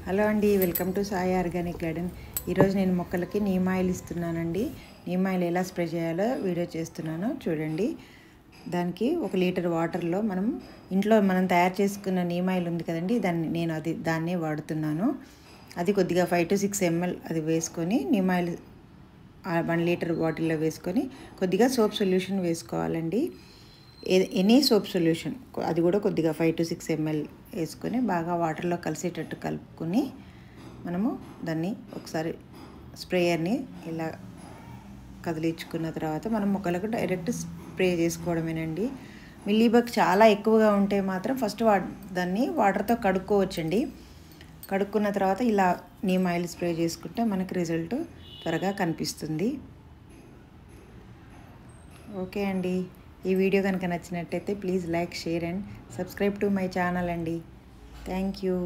Hello అండి, welcome to Sai organic garden. ఈరోజు నేను మొక్కలకి నీమ్ ఆయిల్ ఇస్తున్నానండి. నీమ్ ఆయిల్ ఎలా స్ప్రే చేయాలో వీడియో చేస్తున్నాను చూడండి. దానికి 1 లీటర్ వాటర్లో ఇంట్లో మనం తయారు చేసుకున్న నీమ్ ఆయిల్ ఉంది కదండి, దాన్నే వాడుతున్నాను. అది కొద్దిగా 5 to 6 ml అది వేసుకొని నీమ్ ఆయిల్ 1 లీటర్ బాటిల్లో వేసుకొని కొద్దిగా సోప్ సొల్యూషన్ వేసుకోవాలండి. ఎనీ సోప్ సొల్యూషన్ అది కూడా కొద్దిగా 5 to 6 ml వేసుకొని బాగా వాటర్లో కలిసేటట్టు కలుపుకొని మనము దాన్ని ఒకసారి స్ప్రేయర్ని ఇలా కదిలించుకున్న తర్వాత మనం మొక్కలకు డైరెక్ట్ స్ప్రే చేసుకోవడమేనండి. మిల్లీబగ్ చాలా ఎక్కువగా ఉంటే మాత్రం ఫస్ట్ దాన్ని వాటర్తో కడుక్కోవచ్చండి. కడుక్కున్న తర్వాత ఇలా నీమ్ ఆయిల్ స్ప్రే చేసుకుంటే మనకి రిజల్ట్ త్వరగా కనిపిస్తుంది. ఓకే అండి, ఈ వీడియో కనుక నచ్చినట్టయితే please like, share and subscribe to my channel అండి. Thank you.